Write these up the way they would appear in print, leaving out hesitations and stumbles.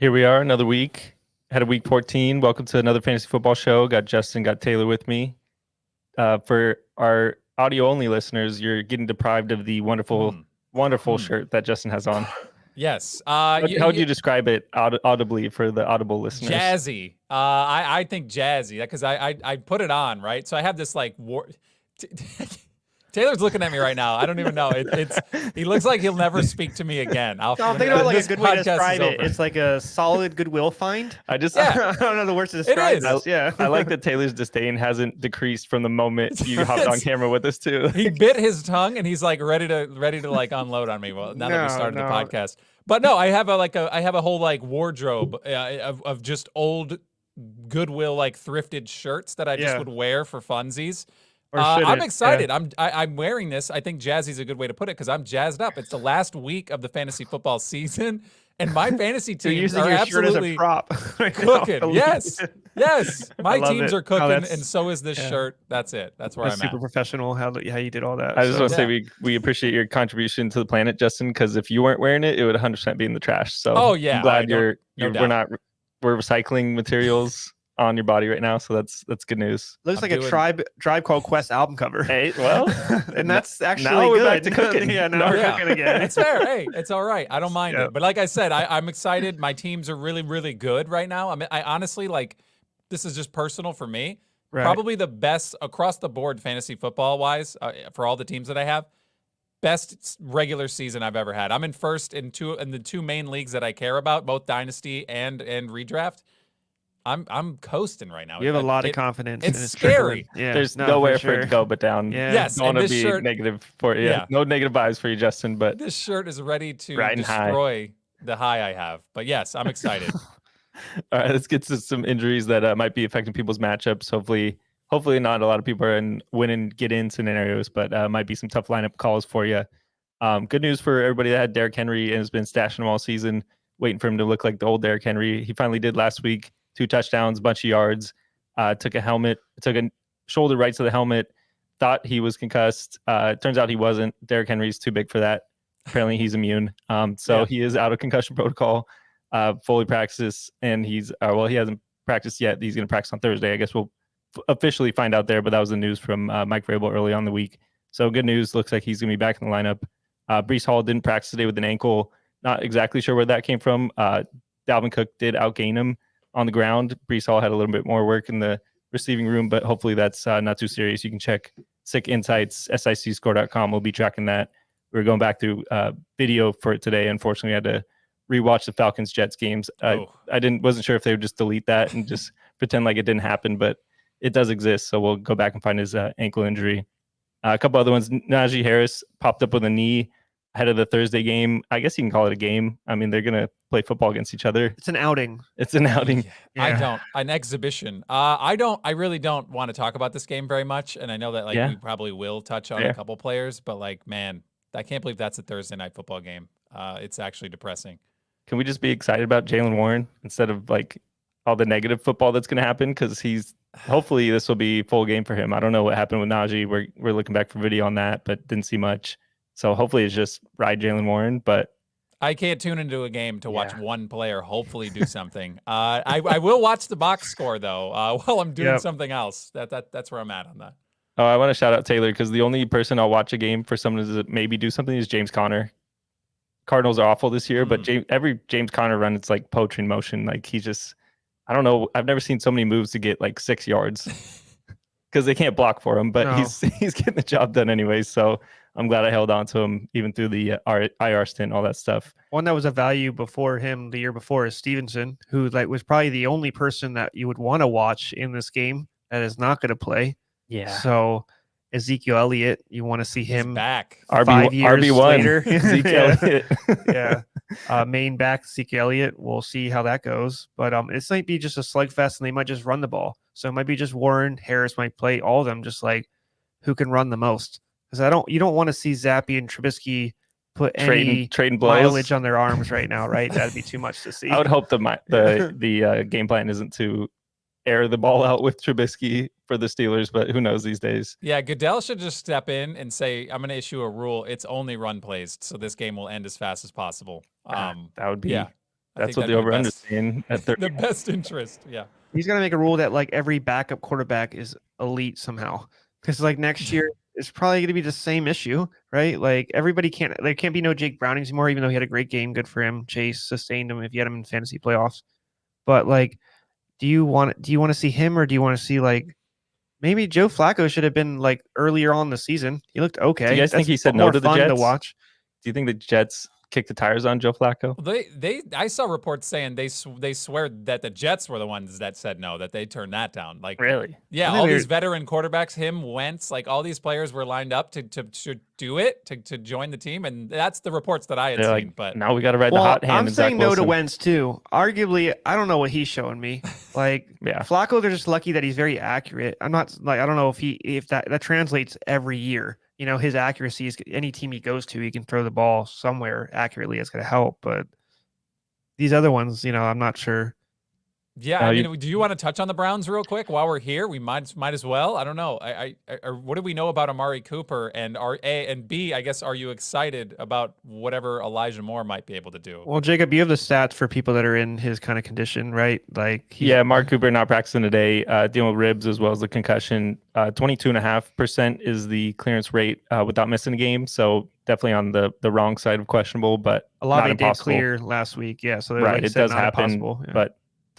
Here we are, another week. Had a week 14. Welcome to another fantasy football show. Got Justin, got Taylor with me. For our audio only listeners, you're getting deprived of the wonderful shirt that Justin has on. Yes. How would you describe it audibly for the audible listeners? Jazzy. I think jazzy because I put it on, right? So I have this like Taylor's looking at me right now. I don't even know. He looks like he'll never speak to me again. I'm thinking about like a good way to describe it. It's like a solid goodwill find. I don't know the words to describe this. Yeah. I like that Taylor's disdain hasn't decreased from the moment you hopped on camera with us too. He bit his tongue and he's like ready to like unload on me. Well, now that we started the podcast. But no, I have a whole like wardrobe of just old Goodwill like thrifted shirts that I just would wear for funsies. I'm excited. Yeah. I'm wearing this. I think jazzy's a good way to put it because I'm jazzed up. It's the last week of the fantasy football season, and my fantasy teams are absolutely cooking. Yes. My teams are cooking, and so is this shirt. That's it. That's where I'm super professional. How you did all that. I just want to say we appreciate your contribution to the planet, Justin. Because if you weren't wearing it, it would 100% be in the trash. So I'm glad we're recycling materials on your body right now, so that's good news. Looks like a Tribe Called Quest album cover. Hey, well, and that's actually now good. We're back to cooking. Now we're cooking again. It's fair. Hey, it's all right. I don't mind it. But like I said, I'm excited. My teams are really, really good right now. I honestly like. This is just personal for me. Right. Probably the best across the board fantasy football wise for all the teams that I have. Best regular season I've ever had. I'm in first in the two main leagues that I care about, both Dynasty and Redraft. I'm coasting right now. You have a lot of confidence. It's scary. Yeah, there's nowhere for it to go but down. Yeah. Yes, don't want to be negative for you. Yeah. No negative vibes for you, Justin. But this shirt is ready to destroy the high I have. But yes, I'm excited. All right, let's get to some injuries that might be affecting people's matchups. Hopefully not a lot of people are in win and get in scenarios, but might be some tough lineup calls for you. Good news for everybody that had Derrick Henry and has been stashing him all season, waiting for him to look like the old Derrick Henry. He finally did last week. 2 touchdowns, bunch of yards, took a shoulder right to the helmet, thought he was concussed. Turns out he wasn't. Derrick Henry's too big for that. Apparently he's immune. He is out of concussion protocol, fully practice, and he hasn't practiced yet. He's going to practice on Thursday. I guess we'll officially find out there, but that was the news from Mike Vrabel early on in the week. So good news. Looks like he's going to be back in the lineup. Breece Hall didn't practice today with an ankle. Not exactly sure where that came from. Dalvin Cook did outgain him on the ground. Breece Hall had a little bit more work in the receiving room, but hopefully that's not too serious. You can check Sick Insights, sicscore.com. We'll be tracking that. We're going back through video for it today. Unfortunately, I had to rewatch the Falcons-Jets games. I wasn't sure if they would just delete that and just pretend like it didn't happen, but it does exist. So we'll go back and find his ankle injury. A couple other ones. Najee Harris popped up with a knee ahead of the Thursday game. I guess you can call it a game. I mean, they're going to play football against each other. It's an outing. Yeah. An exhibition. I really don't want to talk about this game very much. And I know that we probably will touch on a couple players, but man, I can't believe that's a Thursday night football game. It's actually depressing. Can we just be excited about Jaylen Warren instead of all the negative football that's going to happen? Because hopefully this will be full game for him. I don't know what happened with Najee. We're looking back for video on that, but didn't see much. So hopefully it's just ride Jaylen Warren, but I can't tune into a game to watch one player hopefully do something. I will watch the box score though while I'm doing something else. That's where I'm at on that. Oh, I want to shout out Taylor because the only person I'll watch a game for someone to maybe do something is James Conner. Cardinals are awful this year, but every James Conner run, it's like poetry in motion. I don't know. I've never seen so many moves to get 6 yards because they can't block for him, but he's getting the job done anyway. So I'm glad I held on to him even through the IR stint, all that stuff. One that was a value before him the year before is Stevenson, who was probably the only person that you would want to watch in this game that is not going to play. Yeah. So Ezekiel Elliott, you want to see him back 5 years RB1 later. Ezekiel Elliott. Main back Ezekiel Elliott. We'll see how that goes. But it might be just a slugfest, and they might just run the ball. So it might be just Warren. Harris might play all of them, just who can run the most. Because you don't want to see Zappy and Trubisky put any mileage on their arms right now, right? That'd be too much to see. I would hope the game plan isn't to air the ball out with Trubisky for the Steelers, but who knows these days? Yeah, Goodell should just step in and say, I'm going to issue a rule. It's only run plays, so this game will end as fast as possible. That would be That's what the over-under is saying at 30. The best interest, yeah. He's got to make a rule that like every backup quarterback is elite somehow. Because like next year it's probably going to be the same issue, right? Like there can't be no Jake Brownings anymore, even though he had a great game. Good for him. Chase sustained him if you had him in fantasy playoffs. But like, do you want to see him, or do you want to see like maybe Joe Flacco should have been like earlier on the season? He looked okay. Do you guys think he said no to the Jets? To watch. Do you think the Jets kick the tires on Joe Flacco? I saw reports saying they swear that the Jets were the ones that said no, that they turned that down. Like, really? Yeah, all these veteran quarterbacks, him, Wentz, like all these players were lined up to do it, to join the team, and that's the reports that I had seen. Like, but now we got to ride the hot hand. I'm saying no to Wentz too. Arguably, I don't know what he's showing me. Like Flacco, they're just lucky that he's very accurate. I'm not like I don't know if that translates every year. You know, his accuracy is any team he goes to, he can throw the ball somewhere accurately. It's going to help. But these other ones, you know, I'm not sure. Yeah, I mean, do you want to touch on the Browns real quick while we're here? We might as well. I don't know. What do we know about Amari Cooper and B? I guess, are you excited about whatever Elijah Moore might be able to do? Well, Jacob, you have the stats for people that are in his kind of condition, right? Like, Amari Cooper not practicing today, dealing with ribs as well as the concussion. 22.5% is the clearance rate without missing a game. So definitely on the wrong side of questionable, but Olave did clear last week. Yeah, so right, it does happen,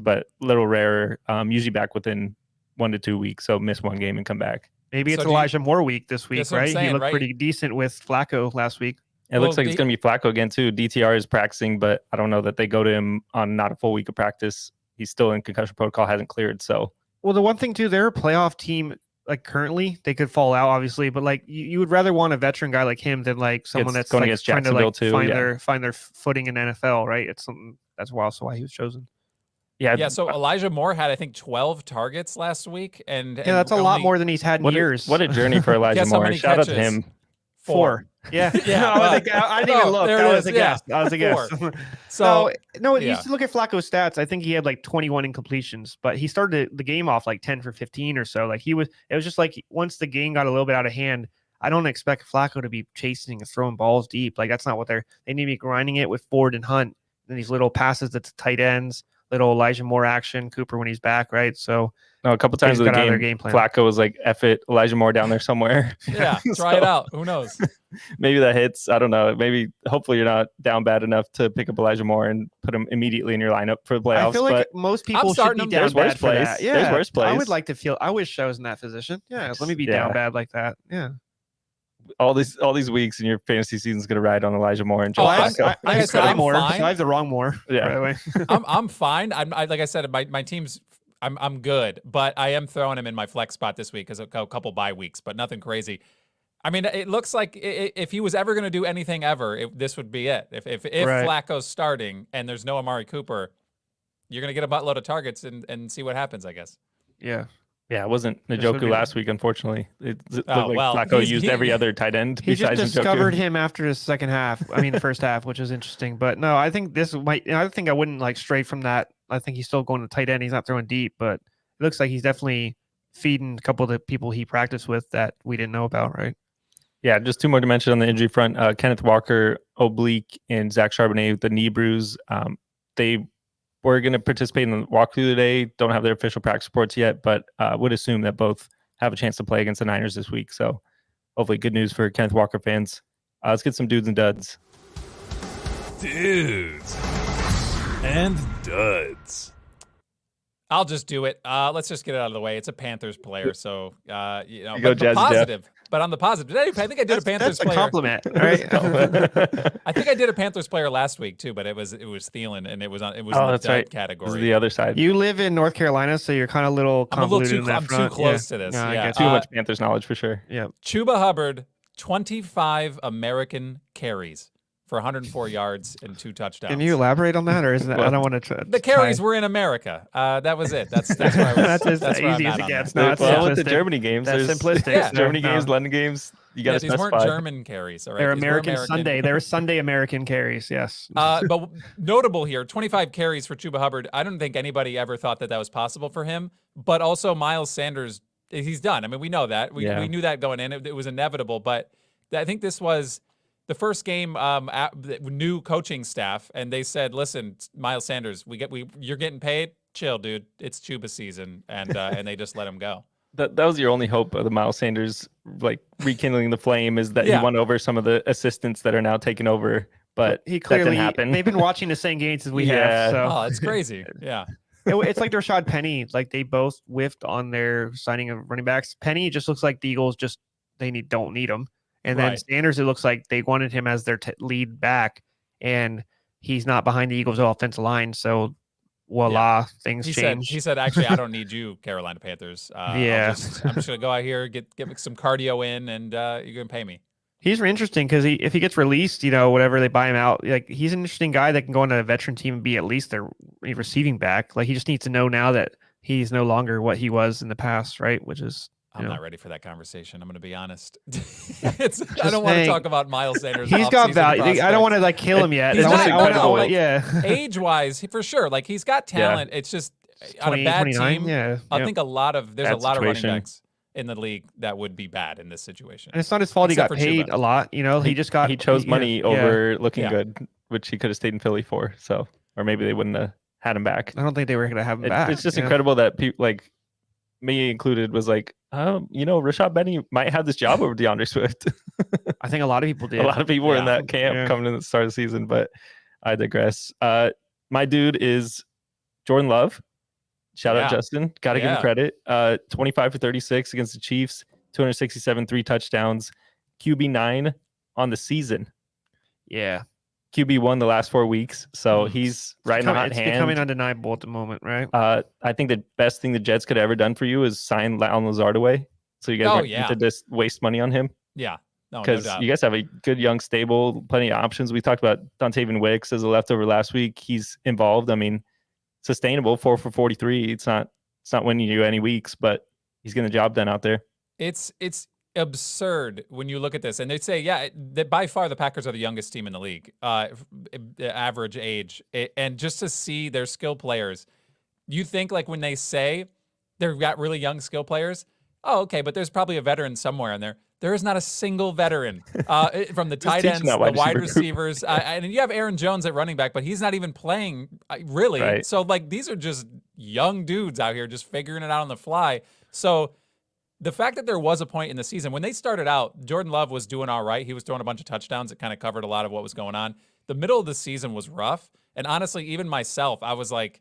but little rarer. Usually back within 1 to 2 weeks. So miss one game and come back. Maybe it's Elijah Moore week this week, right? He looked pretty decent with Flacco last week. It looks like it's going to be Flacco again too. DTR is practicing, but I don't know that they go to him on not a full week of practice. He's still in concussion protocol, hasn't cleared. So, well, the one thing too, they're a playoff team. Like currently, they could fall out, obviously, but like you would rather want a veteran guy like him than like someone that's going like, against trying to like too, find their footing in NFL, right? It's something that's also why he was chosen. Yeah. So Elijah Moore had, I think, 12 targets last week, and that's a lot more than he's had in years. What a journey for Elijah Moore! Shout out to him. 4. Yeah. I didn't even look. That was a guess. I was a guess. So no, you used to look at Flacco's stats. I think he had like 21 incompletions, but he started the game off like 10 for 15 or so. Like it was just like once the game got a little bit out of hand, I don't expect Flacco to be chasing and throwing balls deep. Like that's not what they need to be grinding it with Ford and Hunt and these little passes to tight ends, little Elijah Moore action, Cooper when he's back, right? So a couple times in the game Flacco was like, F it, Elijah Moore down there somewhere. Yeah, try it out. Who knows? Maybe that hits. I don't know. Hopefully you're not down bad enough to pick up Elijah Moore and put him immediately in your lineup for the playoffs. I feel like most people should be down bad for that. Yeah, there's worse plays. I would like to feel. I wish I was in that position. Yeah, let me be down bad like that. Yeah. All these weeks in your fantasy season is going to ride on Elijah Moore and Joe Flacco. I have the wrong Moore. Yeah, by the way. I'm fine. Like I said, my team's. I'm good, but I am throwing him in my flex spot this week because a couple bye weeks, but nothing crazy. I mean, it looks like if he was ever going to do anything ever, this would be it. If Flacco's starting and there's no Amari Cooper, you're going to get a buttload of targets and see what happens, I guess. Yeah. Yeah, it wasn't Njoku last week, unfortunately. It looked like Flacco used every other tight end. He just discovered him after the first half, which was interesting. But no, I think I think I wouldn't like stray from that. I think he's still going to tight end. He's not throwing deep, but it looks like he's definitely feeding a couple of the people he practiced with that we didn't know about, right? Yeah, just two more to mention on the injury front. Kenneth Walker, oblique, and Zach Charbonnet with the knee bruise. They were going to participate in the walkthrough today. Don't have their official practice reports yet, but would assume that both have a chance to play against the Niners this week. So hopefully good news for Kenneth Walker fans. Let's get some dudes and duds. Dudes and duds. I'll just do it. Let's just get it out of the way. It's a Panthers player, so you go, Jazz positive. But on the positive, I think I did a Panthers player. That's a compliment, right? I think I did a Panthers player last week too, but it was Thielen, and it was in the dud category. This is the other side. You live in North Carolina, so you're kind of I'm too close to this. Too much Panthers knowledge for sure. Yeah. Chuba Hubbard, 25 American carries for 104 yards and 2 touchdowns. Can you elaborate on that, or is that? I don't want to try. The carries were in America. That was it. That's where I was. That's as easy as it gets. No, with the Germany games, that's simplistic. Yeah. Germany games, London games. You got to specify. These weren't German carries. All right? They're American Sunday. They're Sunday American carries. Yes. But notable here, 25 carries for Chuba Hubbard. I don't think anybody ever thought that was possible for him. But also Miles Sanders, he's done. I mean, we know that. We knew that going in. It was inevitable. But I think this was the first game, new coaching staff, and they said, "Listen, Miles Sanders, you're getting paid. Chill, dude. It's Chuba season," and they just let him go. That was your only hope of the Miles Sanders like rekindling the flame, is that he Yeah. won over some of the assistants that are now taking over. But he clearly that didn't happen. They've been watching the same games as we Yeah. have. So Oh, it's crazy. Yeah. it's like Rashad Penny. Like they both whiffed on their signing of running backs. Penny just looks like the Eagles don't need him. And then Right. Sanders, it looks like they wanted him as their lead back, and he's not behind the Eagles' offensive line. So voila, things change. He said, actually, I don't need you, Carolina Panthers. Yeah. I'm just gonna go out here, get some cardio in, and you're gonna pay me. He's interesting because if he gets released, whatever they buy him out, like he's an interesting guy that can go on a veteran team and be at least their receiving back. Like he just needs to know now that he's no longer what he was in the past, right? Which is I'm not ready for that conversation. I'm going to be honest. I don't want to talk about Miles Sanders. He's got value. I don't want to like kill him yet. He's not incredible. Yeah. Age-wise, for sure. Like he's got talent. Yeah. It's just on a bad team. Yeah. I think there's a lot of running backs in the league that would be bad in this situation. And it's not his fault. He got paid a lot. He chose money over looking good, which he could have stayed in Philly for. So, or maybe they wouldn't have had him back. I don't think they were going to have him back. It's just incredible that people like me included was like, Rashad Penny might have this job over DeAndre Swift. I think a lot of people did. A lot of people were in that camp coming in the start of the season, but I digress. My dude is Jordan Love. Shout out Justin. Got to give him credit. 25 for 36 against the Chiefs, 267, 3 touchdowns, QB9 on the season. Yeah. QB1 the last 4 weeks, so he's right in the hot hand. It's becoming undeniable at the moment, right? I think the best thing the Jets could have ever done for you is sign Allen Lazard away, so you guys don't need to just waste money on him. Yeah, because you guys have a good young stable, plenty of options. We talked about Dontayvion Wicks as a leftover last week. He's involved. I mean, sustainable 4 for 43. It's not winning you any weeks, but he's getting the job done out there. It's absurd when you look at this, and they say, that by far the Packers are the youngest team in the league, average age, and just to see their skill players, you think like when they say they've got really young skill players, oh, okay, but there's probably a veteran somewhere in there. There is not a single veteran from the tight ends, the wide receivers, and you have Aaron Jones at running back, but he's not even playing really. Right. So like these are just young dudes out here just figuring it out on the fly. So the fact that there was a point in the season when they started out, Jordan Love was doing all right. He was throwing a bunch of touchdowns. It kind of covered a lot of what was going on. The middle of the season was rough. And honestly, even myself, I was like,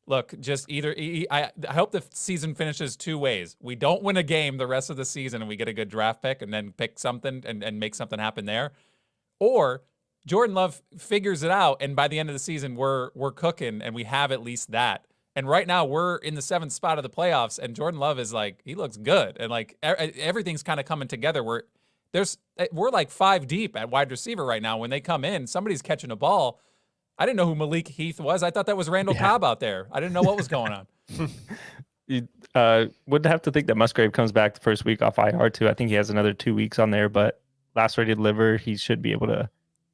look, just either I hope the season finishes 2 ways. We don't win a game the rest of the season and we get a good draft pick and then pick something and make something happen there. Or Jordan Love figures it out and by the end of the season, we're cooking and we have at least that. And right now we're in the 7th spot of the playoffs, and Jordan Love is like, he looks good, and like everything's kind of coming together. We're like 5 deep at wide receiver right now. When they come in, somebody's catching a ball. I didn't know who Malik Heath was. I thought that was Randall Cobb out there. I didn't know what was going on. You would have to think that Musgrave comes back the first week off IR too. I think he has another 2 weeks on there, but lacerated liver, he should be able to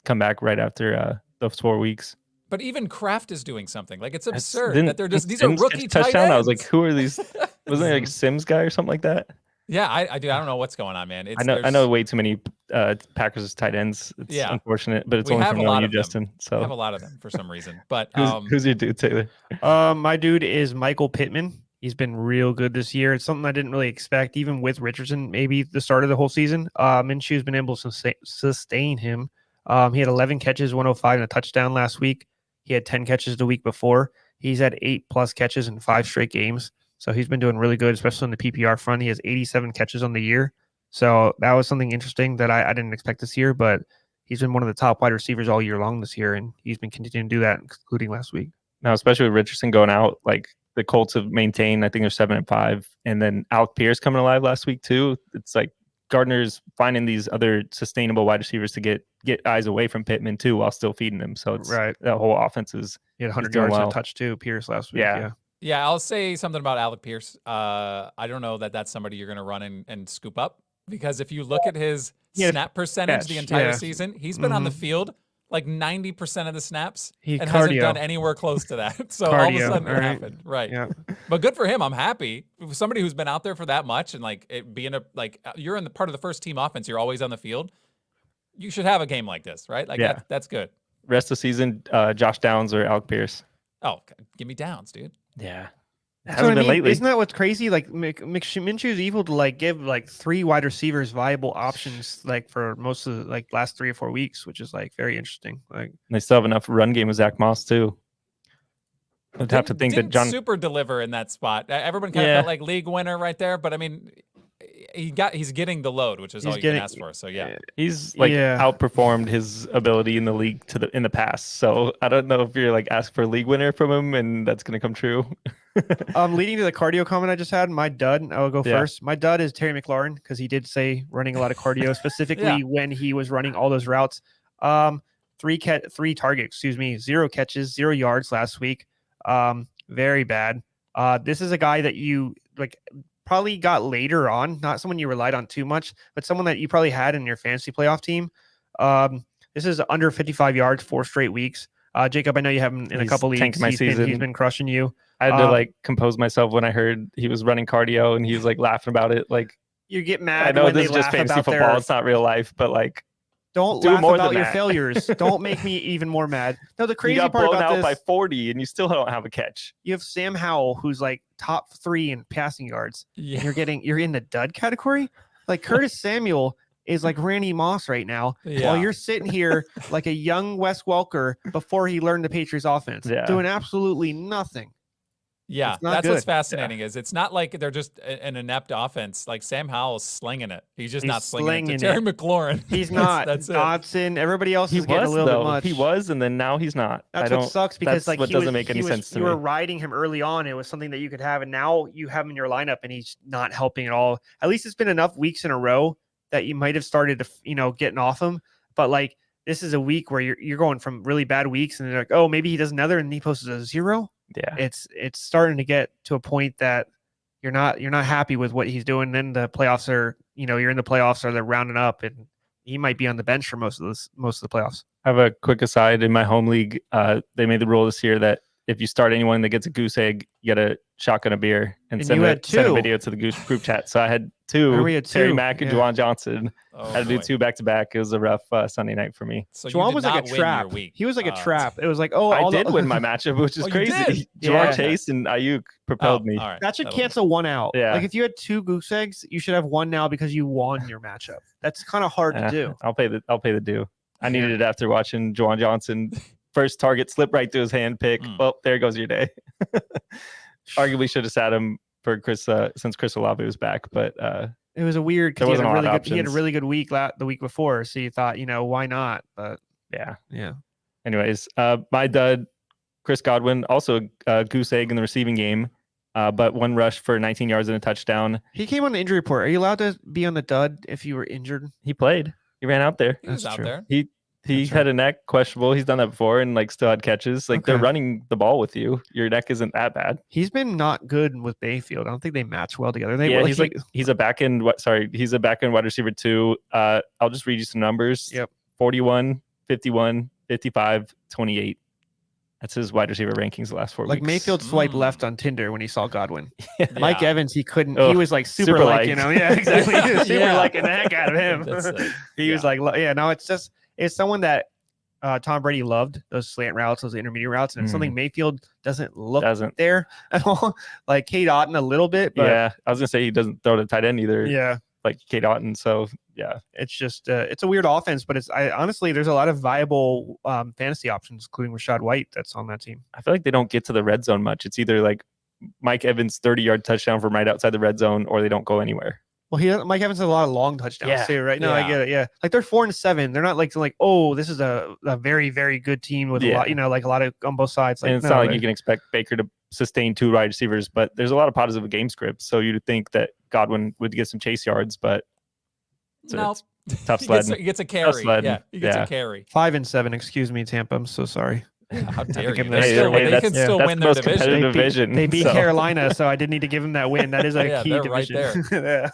come back right after those 4 weeks. But even Kraft is doing something. Like, it's absurd that they're just, these are rookie tight touchdown. ends. I was like, who are these? Wasn't it like a Sims guy or something like that? Yeah, I do. I don't know what's going on, man. I know way too many Packers tight ends. It's unfortunate, but it's only from knowing you, Justin. So I have a lot of them for some reason. But who's your dude, Taylor? My dude is Michael Pittman. He's been real good this year. It's something I didn't really expect, even with Richardson, maybe the start of the whole season. Minshew's been able to sustain him. He had 11 catches, 105, and a touchdown last week. He had 10 catches the week before. He's had 8+ catches in 5 straight games. So he's been doing really good, especially on the PPR front. He has 87 catches on the year. So that was something interesting that I didn't expect this year, but he's been one of the top wide receivers all year long this year, and he's been continuing to do that, including last week. Now, especially with Richardson going out, like the Colts have maintained, I think they're 7-5, and then Alec Pierce coming alive last week too. It's like Gardner's finding these other sustainable wide receivers to get eyes away from Pittman too, while still feeding him. So it's that whole offense is. He had 100 yards and a touch too, Pierce last week. Yeah, I'll say something about Alec Pierce. I don't know that that's somebody you're going to run and scoop up, because if you look at his snap percentage the entire season, he's been on the field like 90% of the snaps and hasn't done anywhere close to that. So all of a sudden it happened. Right. Yeah. But good for him. I'm happy. Somebody who's been out there for that much and like it being you're in the part of the first team offense, you're always on the field. you should have a game like this, right? Like that's good. Rest of the season, Josh Downs or Alec Pierce. Oh, give me Downs, dude. Yeah. That's what I mean. Lately. Isn't that what's crazy? Like Minshew is able to like give like 3 wide receivers viable options like for most of the like last 3 or 4 weeks, which is like very interesting. Like and they still have enough run game with Zach Moss too. I'd have to think that John super deliver in that spot. Everyone kind of felt like league winner right there, but I mean, he's getting the load, which is all you can ask for. So he's like outperformed his ability in the league in the past. So I don't know if you're like asked for a league winner from him, and that's gonna come true. Leading to the cardio comment I just had, my dud. I'll go first. My dud is Terry McLaurin because he did say running a lot of cardio, specifically when he was running all those routes. 3 targets, 0 catches, 0 yards last week. Very bad. This is a guy that you like probably got later on, not someone you relied on too much, but someone that you probably had in your fantasy playoff team. This is under 55 yards 4 straight weeks. Jacob, I know you have him in a couple leagues. He's been crushing you. I had to like compose myself when I heard he was running cardio and he was like laughing about it. Like you get mad. I know this is just fantasy football. It's not real life, but like don't laugh about your failures. Don't make me even more mad. No, the crazy part about this, you got blown out by 40 and you still don't have a catch. You have Sam Howell, who's like top 3 in passing yards. Yeah. And you're in the dud category. Like Curtis Samuel is like Randy Moss right now, while you're sitting here like a young Wes Welker before he learned the Patriots offense, doing absolutely nothing. Yeah, that's what's fascinating is it's not like they're just an inept offense. Like Sam Howell's slinging it. He's just not slinging it to Terry McLaurin. He's not. That's Dodson. Everybody else is getting a little bit much. He was, and then now he's not. That's what sucks because like what doesn't make any sense to me. You were riding him early on. It was something that you could have, and now you have him in your lineup, and he's not helping at all. At least it's been enough weeks in a row that you might have started to getting off him. But like this is a week where you're going from really bad weeks, and they're like, oh, maybe he does another, and he posted a 0. Yeah, it's starting to get to a point that you're not happy with what he's doing. Then the playoffs are, you're in the playoffs, or they're rounding up, and he might be on the bench for most of the playoffs. I have a quick aside. In my home league, they made the rule this year that if you start anyone that gets a goose egg, you get a shotgun a beer and send a video to the goose group chat. So I had 2, Terry Mack and Juwan Johnson. I had to do 2 back-to-back. It was a rough Sunday night for me. So Juwan was like a trap. He was like a trap. It was like, I did win my matchup, which is crazy. Jamar Chase and Ayuk propelled me. Right. That should cancel 1 out. Yeah. Like if you had 2 goose eggs, you should have 1 now because you won your matchup. That's kind of hard to do. I'll pay the due. I needed it after watching Juwan Johnson first target slip right through his hand pick. Well, there goes your day. Arguably should have sat him for Chris since Chris Olave was back, but it was a weird because he had a really good week the week before, so you thought, why not? But yeah. Anyways, my dud, Chris Godwin, also a goose egg in the receiving game, but 1 rush for 19 yards and a touchdown. He came on the injury report. Are you allowed to be on the dud if you were injured? He played. He ran out there. He was out there. He had a neck questionable. He's done that before and like still had catches. Like they're running the ball with you. Your neck isn't that bad. He's been not good with Bayfield. I don't think they match well together. He's a back end. He's a back end wide receiver too. I'll just read you some numbers. Yep. 41, 51, 55, 28. That's his wide receiver rankings the last 4 weeks. Like Mayfield swiped left on Tinder when he saw Godwin. Mike Evans, he couldn't. He was like super like, yeah, exactly. He was super liking the heck out of him. He was like, no, it's someone that Tom Brady loved, those slant routes, those intermediate routes, and it's something Mayfield doesn't there at all. Like Kate Otten a little bit, but yeah, I was gonna say he doesn't throw to tight end either. Yeah, like Kate Otten. So yeah, it's just it's a weird offense, but honestly there's a lot of viable fantasy options, including Rachaad White, that's on that team. I feel like they don't get to the red zone much. It's either like Mike Evans 30-yard touchdown from right outside the red zone, or they don't go anywhere. Well, Mike Evans has a lot of long touchdowns too, right? No, I get it. Yeah, like they're 4-7. They're not like oh, this is a very, very good team with a lot, like a lot of on both sides. Like, and it's not like you can expect Baker to sustain 2 wide receivers, but there's a lot of positive game scripts. So you'd think that Godwin would get some chase yards, but it's tough sled. He gets a carry. Yeah, he gets a carry. 5-7. Excuse me, Tampa. I'm so sorry. How dare you? They can still win their division. They beat Carolina, so I didn't need to give them that win. That is a key division. Right there.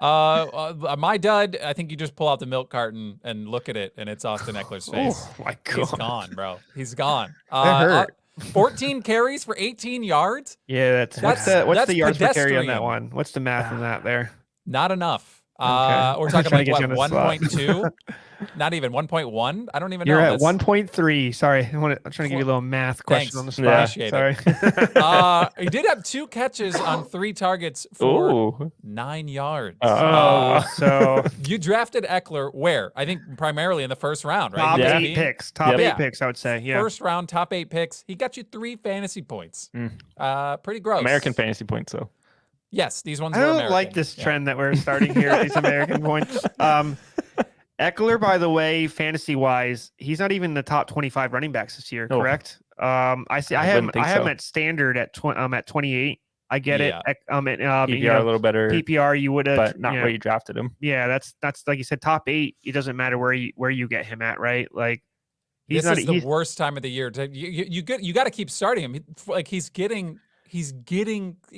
My dud, I think you just pull out the milk carton and look at it, and it's Austin Eckler's face. Oh my God, he's gone, bro. He's gone. That hurt. 14 carries for 18 yards. Yeah, what's the yards per carry on that one? What's the math on that there? Not enough. We're talking Trying to like get what, you on the spot. 1.2? Not even 1.1. I don't even You're know. at 1.3. Sorry, I'm trying to give you a little math question on the spot. Appreciate Sorry. He did have 2 catches on 3 targets for Ooh. 9 yards. So You drafted Eckler where? I think primarily in the first round, right? top Yeah. 8 picks. Top 8 picks, I would say. Yeah. First round, top 8 picks. He got you 3 fantasy points. Pretty gross. American fantasy points, though. Yes, these ones I were don't American. like this trend that we're starting here. These American points. Eckler, by the way, fantasy wise, he's not even the top 25 running backs this year. Oh. Correct? I see. I have him at standard at 28. I get it. PPR a little better. PPR, you would have, but not where you drafted him. Yeah, that's like you said, top 8. It doesn't matter where you get him at, right? Like This is the worst time of the year. You got to keep starting him. Like he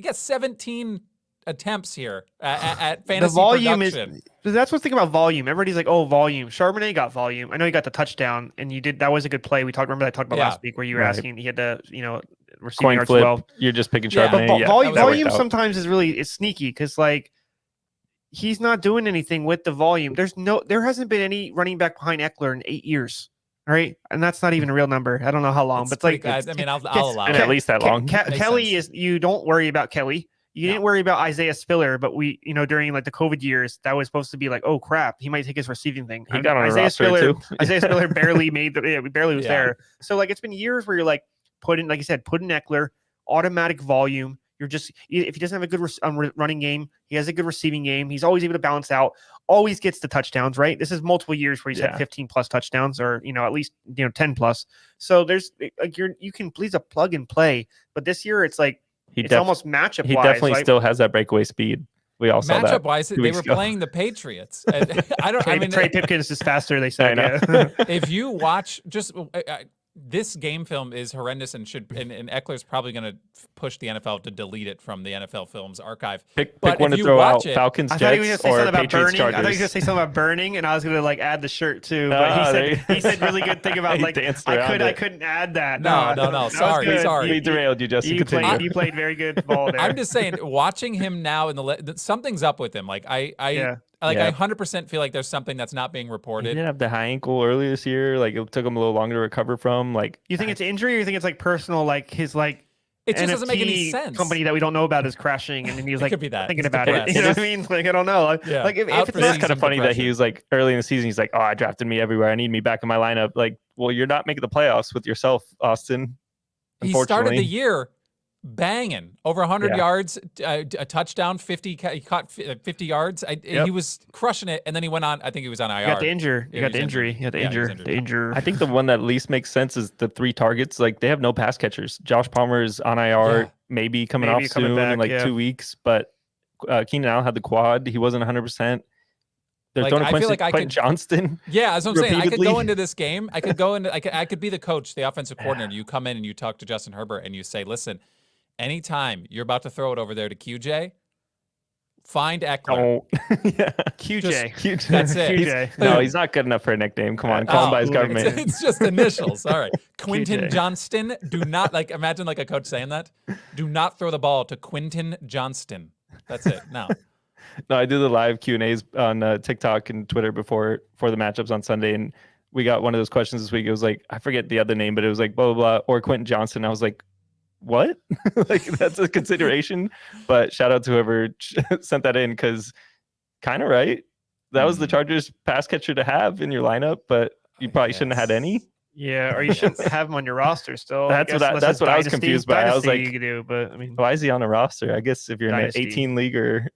got 17 attempts here at fantasy the volume production. That's what's thinking about volume. Everybody's like, oh, volume. Charbonnet got volume. I know he got the touchdown, and that was a good play. Remember I talked about last week where you were asking, he had the receiving coin yards flip. well. You're just picking Charbonnet. But volume sometimes is sneaky because like he's not doing anything with the volume. There hasn't been any running back behind Eckler in 8 years. Right, and that's not even a real number. I don't know how long, It's but like, I mean, I'll allow it. At least that long. Kelly is. You don't worry about Kelly. You didn't worry about Isaiah Spiller, but during like the COVID years, that was supposed to be like, oh crap, he might take his receiving thing. He got on Isaiah Spiller too. Isaiah Spiller barely made barely was there. So like it's been years where you're like put in Eckler, automatic volume. You're just, if he doesn't have a good running game, he has a good receiving game. He's always able to balance out. Always gets the touchdowns, right? This is multiple years where he's had 15 plus touchdowns, or at least 10 plus. So there's like you can please a plug and play, but this year it's like. It's almost matchup wise. He definitely still has that breakaway speed. We all saw that. Matchup wise, they were playing the Patriots. Trey Pipkins is faster. They say. If you watch this game film is horrendous and Eckler's probably going to push the NFL to delete it from the NFL Films archive. Pick one to throw out: Falcons, Jets, or Patriots, Chargers. I thought he was going to say something about burning, and I was going to like add the shirt too. But he said really good thing about like I couldn't add that. No. Sorry. We derailed you, Justin. You played very good ball there. I'm just saying, watching him now something's up with him. Like I 100% feel like there's something that's not being reported. He didn't have the high ankle earlier this year. Like it took him a little longer to recover from. Like, you think it's injury, or you think it's like personal? Like his it just NFT doesn't make any sense. Company that we don't know about is crashing, and then he's like could be that. thinking about it. You know what I mean? Like I don't know. Like if it's it's kind of funny that he was like early in the season. He's like, "Oh, I drafted me everywhere. I need me back in my lineup." Like, well, you're not making the playoffs with yourself, Austin. He started the year banging over 100 yards, a touchdown, 50. He caught 50 yards. He was crushing it, and then he went on. I think he was on IR. You got the injury. I think the one that least makes sense is the 3 targets. Like they have no pass catchers. Josh Palmer is on IR, maybe coming off soon in like 2 weeks. But Keenan Allen had the quad. He wasn't 100%. They're throwing Quentin Johnston. Yeah, as I'm saying, I could go into this game. I could be the coach, the offensive coordinator. You come in and you talk to Justin Herbert and you say, listen, anytime you're about to throw it over there to QJ, find Eckler. QJ. That's it. No, he's not good enough for a nickname. Come on, call him by his government. It's just initials. All right. Quentin Johnston. Do not imagine like a coach saying that. Do not throw the ball to Quentin Johnston. That's it. No. No, I do the live Q&As on TikTok and Twitter before the matchups on Sunday, and we got one of those questions this week. It was like, I forget the other name, but it was like blah, blah, blah, or Quentin Johnston. I was like, what? Like, that's a consideration. But shout out to whoever sent that in, because kind of right. That was the Chargers pass catcher to have in your lineup, but you probably shouldn't have had any. Yeah, or you shouldn't have him on your roster still. That's what I was confused by. I was like, you could do, but I mean, why is he on a roster? I guess if you're in an 18 league or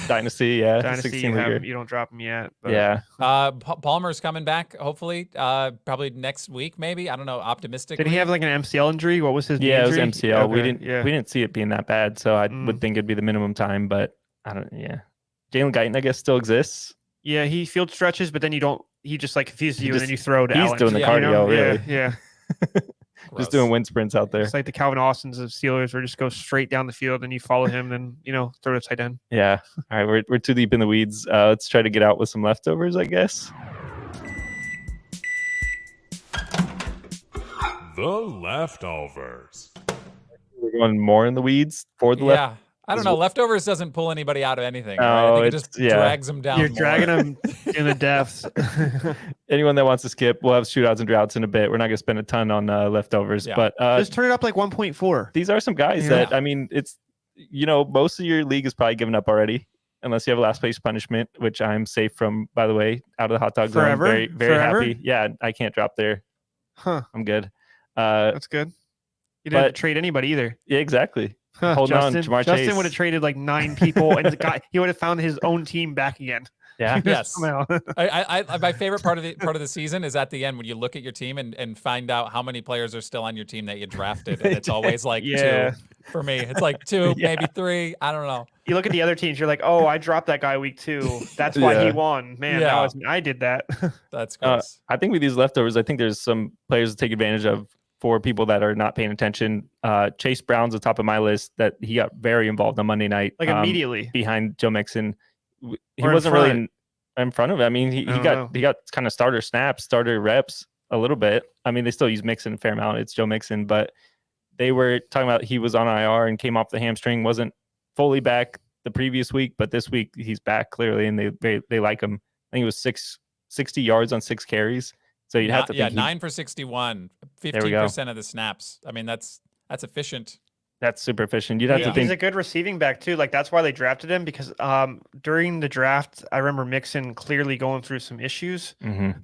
Dynasty, Dynasty, 16 leaguer. You don't drop him yet. But. Yeah. Palmer's coming back, hopefully, probably next week, maybe. I don't know, optimistically. Did he have like an MCL injury? What was his injury? It was MCL. Okay. We didn't see it being that bad, so I would think it'd be the minimum time, but I don't. Yeah. Jalen Guyton, I guess, still exists. Yeah, he field stretches, but then he just like confuses you, and then you throw to He's Allen. doing the cardio, really. Yeah. Just doing wind sprints out there. It's like the Calvin Austins of Steelers, where just go straight down the field and you follow him, and throw to tight end. Yeah. All right, we're too deep in the weeds. Let's try to get out with some leftovers, I guess. The leftovers. We're going more in the weeds for the left. I don't know. Leftovers doesn't pull anybody out of anything. Oh, Right? I think it just drags them down. You're more. dragging them in the depths. Anyone that wants to skip, we'll have shootouts and droughts in a bit. We're not going to spend a ton on leftovers, but just turn it up like 1.4. These are some guys that, I mean, it's, most of your league is probably given up already, unless you have a last place punishment, which I'm safe from, by the way, out of the hot dog zone. Very, very happy. Yeah, I can't drop there. Huh. I'm good. That's good. You didn't have to trade anybody either. Yeah, exactly. Holding on, Jamar Chase. Justin would have traded like 9 people, and he would have found his own team back again. Yeah. Yes. My favorite part of the season is at the end when you look at your team and find out how many players are still on your team that you drafted. And it's always like 2 for me. It's like 2, maybe 3. I don't know. You look at the other teams, you're like, oh, I dropped that guy week 2. That's why he won. Man, I did that. That's gross. I think with these leftovers, I think there's some players to take advantage of for people that are not paying attention. Chase Brown's the top of my list, that he got very involved on Monday night. Like immediately. Behind Joe Mixon. He wasn't really in front of it. I mean, he got kind of starter snaps, starter reps a little bit. I mean, they still use Mixon a fair amount. It's Joe Mixon, but they were talking about he was on IR and came off the hamstring, wasn't fully back the previous week, but this week he's back clearly, and they like him. I think it was 60 yards on 6 carries. So you'd have to think 9 for 61, 15% of the snaps. I mean, that's efficient. That's super efficient. You'd have to think he's a good receiving back too. Like that's why they drafted him, because during the draft, I remember Mixon clearly going through some issues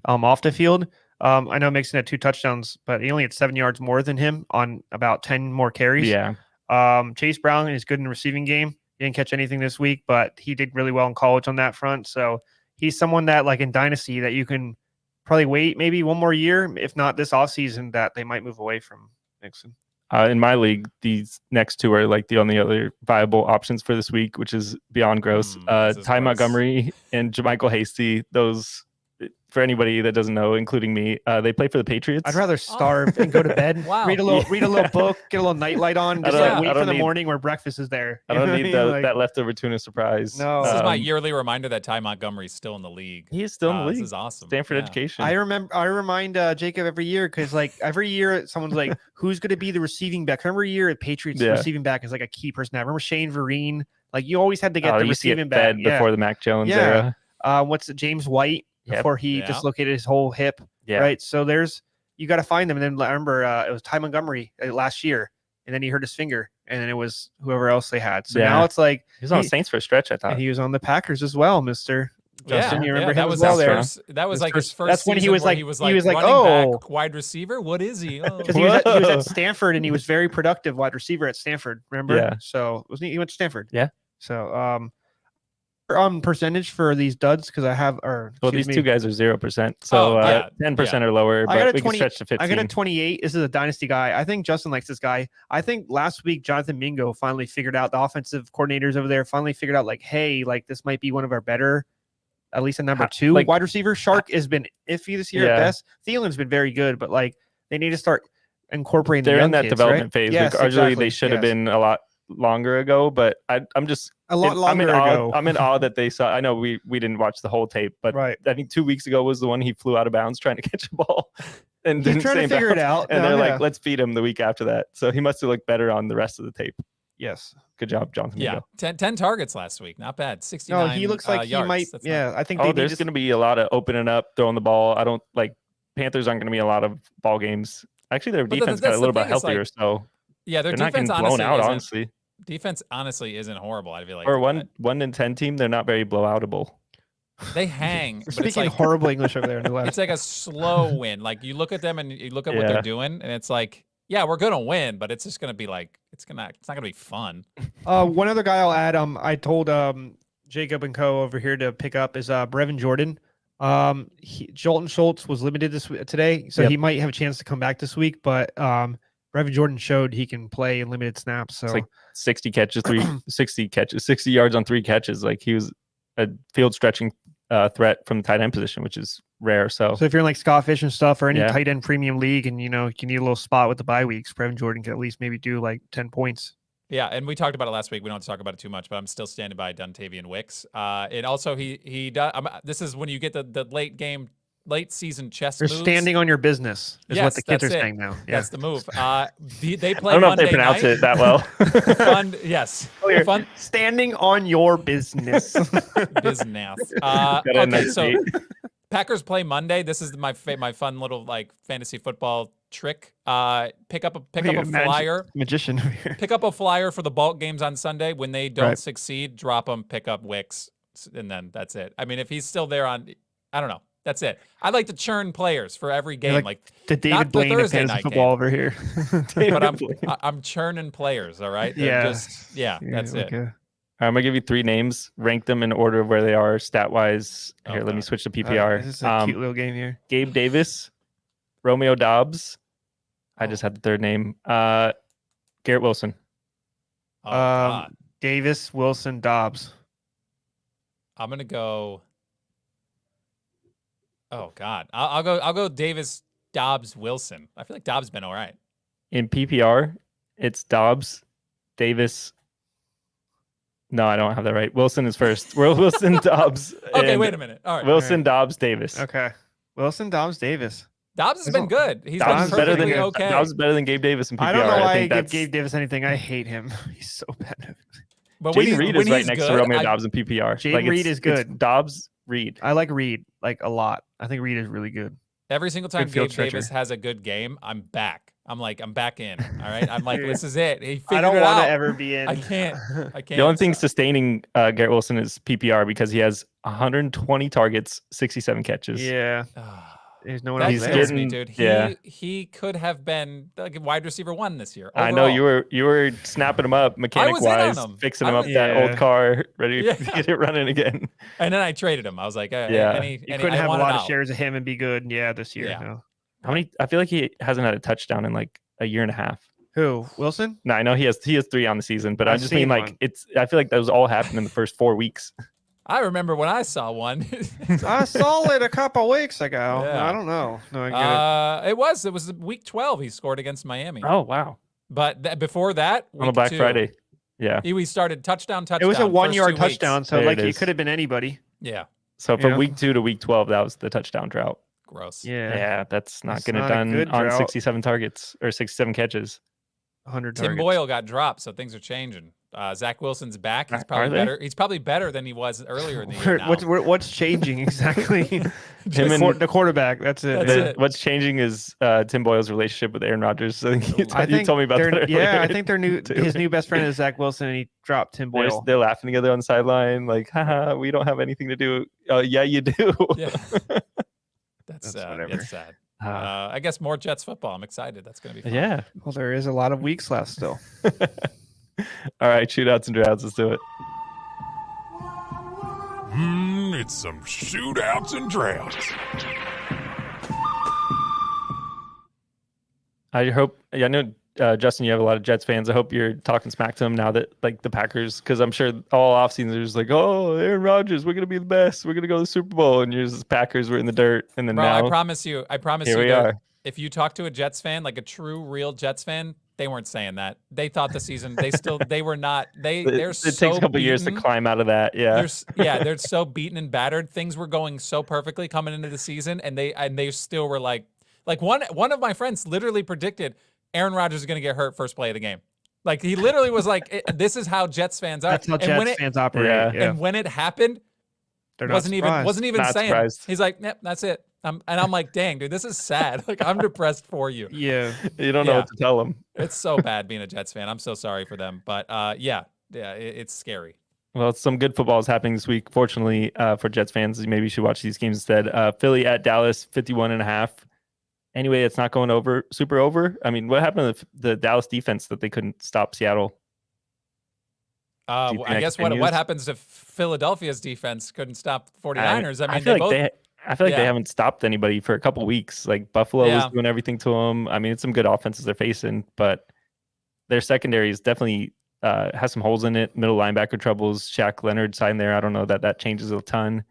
off the field. I know Mixon had 2 touchdowns, but he only had 7 yards more than him on about 10 more carries. Yeah. Chase Brown is good in the receiving game. He didn't catch anything this week, but he did really well in college on that front. So he's someone that, like in Dynasty, that you can probably wait maybe one more year, if not this offseason, that they might move away from Mixon. In my league, these next 2 are like the only other viable options for this week, which is beyond gross. Ty Montgomery and JaMychal Hasty, those, for anybody that doesn't know, including me, they play for the Patriots. I'd rather starve and go to bed. Read a little book, get a little nightlight on, just wait for the morning where breakfast is there. I don't need that leftover tuna surprise. No, this is my yearly reminder that Ty Montgomery's still in the league. He is still in the league. This is awesome. Stanford education. I remind Jacob every year, because like every year someone's like, who's going to be the receiving back? Every year at Patriots, receiving back is like a key person. I remember Shane Vereen. Like you always had to get the receiving back before the Mac Jones era. What's it, James White? Before he dislocated his whole hip, right? So you got to find them. And then I remember it was Ty Montgomery last year, and then he hurt his finger, and then it was whoever else they had. So now it's like he was on the Saints for a stretch, I thought. And he was on the Packers as well, Mr. Justin. You remember him as well there? That was like his first. That's when he was like running back, wide receiver. What is he? Because he was at Stanford, and he was very productive wide receiver at Stanford. Remember? Yeah. So he went to Stanford. Yeah. So percentage for these duds, because I have these 2 guys are 0%, so 10% or lower, but we can stretch to 15. I got a 28. This is a dynasty guy. I think Justin likes this guy. I think last week Jonathan Mingo finally figured out, the offensive coordinators over there finally figured out, like, hey, like this might be one of our better, at least a number 2 wide receiver. Shark has been iffy this year at best. Thielen's been very good, but like they need to start incorporating. They're the young in that kids, development phase. Yes, Arguably they should have been a lot longer ago, but I'm just a lot longer ago. I'm in awe that they saw. I know we didn't watch the whole tape, but I think 2 weeks ago was the one he flew out of bounds trying to catch a ball and didn't trying to figure it out. And they're like, let's feed him the week after that. So he must have looked better on the rest of the tape. Yes, good job, Jonathan. Yeah, 10 targets last week, not bad. 69. No, he looks like yards. he might. I think. There's going to be a lot of opening up, throwing the ball. I don't like Panthers aren't going to be a lot of ball games. Actually, their defense got a little bit healthier, so their they're defense not getting blown out. Honestly. Defense honestly isn't horrible. I feel like for 1-10 team, they're not very blowoutable. They hang. You're speaking horrible English over there in the left. It's like a slow win. Like you look at them and you look at what they're doing, and it's like, yeah, we're gonna win, but it's just gonna be like it's not gonna be fun. One other guy I'll add. I told Jacob and Co over here to pick up is Brevin Jordan. Jolton Schultz was limited today, so he might have a chance to come back this week, but Brevin Jordan showed he can play in limited snaps. So it's like 60 catches, 60 yards on 3 catches. Like he was a field stretching threat from the tight end position, which is rare. So if you're in like Scott Fish and stuff or any tight end premium league, and you need a little spot with the bye weeks, Brevin Jordan can at least maybe do like 10 points. Yeah, and we talked about it last week. We don't have to talk about it too much, but I'm still standing by Dontavian Wicks. And also he does. This is when you get the late game late season chess They're moves. standing on your business is what Yes, the kids are that's it. saying now. Yeah. That's the move. They play I don't know Monday if they pronounce night. it that well. Fun, yes. Clear. Fun Standing on your business. business. Gotta Okay, so enunciate. Packers play Monday. This is my fun little like fantasy football trick. Pick up a flyer. Magician over here. Pick up a flyer for the bulk games on Sunday. When they don't Right. succeed, drop them. Pick up Wicks, and then that's it. I mean, if he's still there on, I don't know. That's it. I like to churn players for every game, like The not David the Blaine of Thursday fantasy night football game. over here. But I'm churning players. All right. They're Yeah. just that's it. Okay. I'm gonna give you 3 names. Rank them in order of where they are stat wise. Here, let me Okay. switch to PPR. This is a cute little game here. Gabe Davis, Romeo Dobbs. I Oh. just had the third name. Garrett Wilson. Oh God. Davis, Wilson, Dobbs. I'm gonna go. Oh God. I'll go Davis, Dobbs, Wilson. I feel like Dobbs been all right. In PPR, it's Dobbs, Davis. No, I don't have that right. Wilson is first. Wilson, Dobbs. Okay, and wait a minute. All right. Wilson, Dobbs, Davis. Okay. Wilson, Dobbs, Davis. Dobbs has been good. He's Dobbs been is better than perfectly okay. Dobbs is better than Gabe Davis in PPR. I don't know why I think give that's Gabe Davis anything. I hate him. He's so bad. But when Jaden Reed when is right he's next good, to Romeo I- Dobbs in PPR. Jaden Reed it's is good. Dobbs, Reed. I like Reed like a lot. I think Reed is really good. Every single time Good field Gabe Davis stretcher. has a good game, I'm back. I'm back in. All right. I'm like, this is it. He I figured don't it want out. to ever be in. I can't. The only thing sustaining Garrett Wilson is PPR because he has 120 targets, 67 catches. Yeah. Ah, There's no one that else kills there. me, getting- dude. yeah. He could have been like wide receiver 1 this year. I know overall. you were snapping him up mechanic was in on wise, him. fixing I him up was- that Yeah. old car, ready Yeah. to get it running again. And then I traded him. I was like, Yeah. You couldn't have a lot of shares of him and be good. Yeah, this year. Yeah. No. How many? I feel like he hasn't had a touchdown in like a year and a half. Who? Wilson? No, I know he has 3 on the season, but I I've just mean seen like one. it's. I feel like those all happened in the first 4 weeks. I remember when I saw one. I saw it a couple weeks ago. Yeah. I don't know. No, I get it. It was week 12 he scored against Miami. Oh wow! But before that, On a week Black 2, Friday. Yeah. we started touchdown. It was a first 1-yard 2 weeks. touchdown, so There like it it is. could have been anybody. Yeah, So from Yeah. week 2 to week 12, that was the touchdown drought. gross. Yeah, that's not That's getting it not a done good on drought. 67 targets or 67 catches. 100 Tim targets. Boyle got dropped, so things are changing. Zach Wilson's back. He's Are probably they? better. He's probably better than he was earlier in the year. Now. What's changing exactly? Him the, and- the quarterback. That's it. That's it. What's changing is Tim Boyle's relationship with Aaron Rodgers. I think you told me about they're- that. Yeah, I earlier, think their too. his new best friend is Zach Wilson, and he dropped Tim They're, Boyle. they're laughing together on the sideline, like, haha, we don't have anything to do. Yeah, you do. Yeah, that's whatever. it's sad. Ah, I guess more Jets football. I'm excited. That's gonna be fun. yeah. Well, there is a lot of weeks left still. All right, shootouts and droughts. Let's do it. It's some shootouts and droughts. I hope. Yeah, I know, Justin, you have a lot of Jets fans. I hope you're talking smack to them now that like the Packers, because I'm sure all offseason they're just like, oh, Aaron Rodgers, we're gonna be the best. We're gonna go to the Super Bowl, and you're just Packers were in the dirt, and then Bro, now I promise you. here we that are. if you talk to a Jets fan, like a true, real Jets fan, they weren't saying that. They thought the season. They were not. They're It so takes a couple years to beaten. climb out of that. Yeah. They're so beaten and battered. Things were going so perfectly coming into the season, and they still were like one of my friends literally predicted Aaron Rodgers is going to get hurt first play of the game. Like he literally was like, "This is how Jets fans are." That's how and when Jets it, fans operate. Yeah. Yeah. And when it happened, They're not wasn't surprised. even Not saying. surprised. He's like, "Yep, that's it." And I'm like, "Dang, dude, this is sad. Like I'm depressed for you." Yeah. You don't know Yeah. what to tell them. It's so bad being a Jets fan. I'm so sorry for them, but it's scary. Well, some good football is happening this week. Fortunately, for Jets fans, maybe you should watch these games instead. Philly at Dallas, 51.5. Anyway, it's not going super over. I mean, what happened to the Dallas defense that they couldn't stop Seattle? Do you think I that guess what continues? happens if Philadelphia's defense couldn't stop 49ers? I mean, feel they like both. I feel like they yeah. haven't stopped anybody for a couple weeks. Like Buffalo Yeah. was doing everything to them. I mean, it's some good offenses they're facing, but their secondary is definitely has some holes in it. Middle linebacker troubles. Shaq Leonard signed there. I don't know that changes a ton.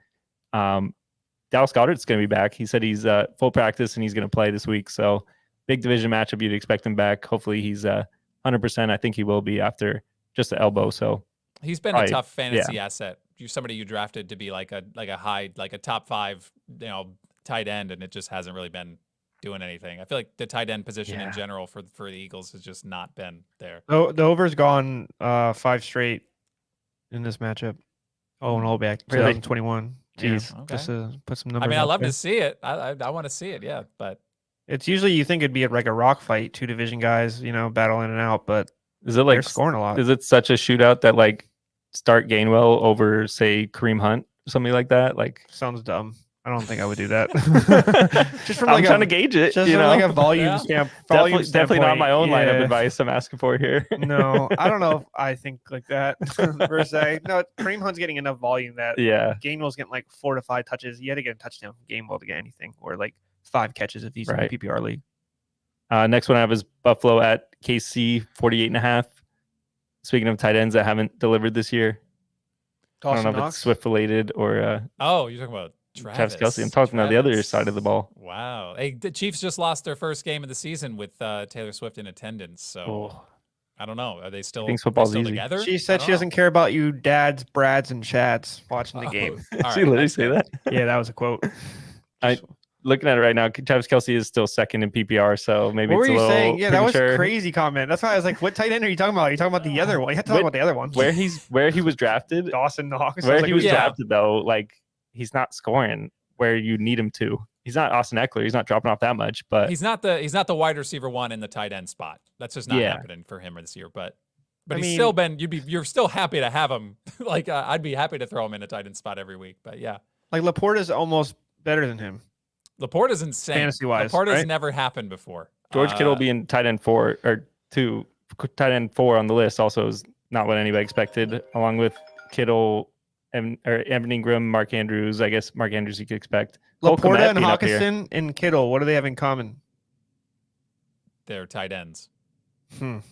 Dallas Goedert's going to be back. He said he's full practice and he's going to play this week. So big division matchup. You'd expect him back. Hopefully he's 100%. I think he will be after just the elbow. So He's been Probably, a tough fantasy asset. You're somebody you drafted to be like a top 5, tight end, and it just hasn't really been doing anything. I feel like the tight end position in general for the Eagles has just not been there. The over's gone 5 straight in this matchup. Oh, and all back 2021. Jeez, Okay. just to put some numbers. I mean, I love there. to see it. I want to see it. Yeah, but It's usually you think it'd be like a rock fight, 2 division guys, battling it out, but Is it they're like scoring a lot. Is it such a shootout that like start Gainwell over say Kareem Hunt, something like that? Like Sounds dumb. I don't think I would do that. Just from I'm like trying to gauge it. just You from know, like a volume definitely not my own line of yeah. advice I'm asking for here. No, I don't know if I think like that per se. No, Kareem Hunt's getting enough volume that Yeah, Gainwell's getting like 4 to 5 touches. You had to get a touchdown from Gainwell to get anything, or like 5 catches if he's in Right. the PPR league. next one I have is Buffalo at KC 48.5. Speaking of tight ends that haven't delivered this year, I don't know if it's Swift related or you're talking about Travis Kelce. I'm talking about the other side of the ball. Wow. Hey, the Chiefs just lost their first game of the season with Taylor Swift in attendance. So I don't know. Are they still, football's still easy. together? She said she doesn't care about you dads, Brads, and Chads watching the game. All Did she literally that's say good. that? Yeah, that was a quote. Looking at it right now, Travis Kelce is still second in PPR, so maybe What it's were a you little saying? Yeah, that was premature. crazy comment. That's why I was like, what tight end are you talking about? Are you talking about the other one? You have to talk about the other one. Where he was drafted, Dawson Knox. where he was yeah. drafted though, like he's not scoring where you need him to. He's not Austin Eckler. He's not dropping off that much, but He's not the wide receiver one in the tight end spot. That's just not Yeah. happening for him this year. But I he's mean- still been. You're still happy to have him. Like I'd be happy to throw him in a tight end spot every week. But yeah, Like Laporta's almost better than him. Laporte is insane. Fantasy-wise, Laporte has right? never happened before. George Kittle being tight end 4 or 2, tight end 4 on the list also is not what anybody expected. Along with Kittle and Evan Ingram, Mark Andrews. I guess Mark Andrews you could expect. Cole Laporta Kmet and being up here. Hawkinson and Kittle. What do they have in common? They're tight ends. You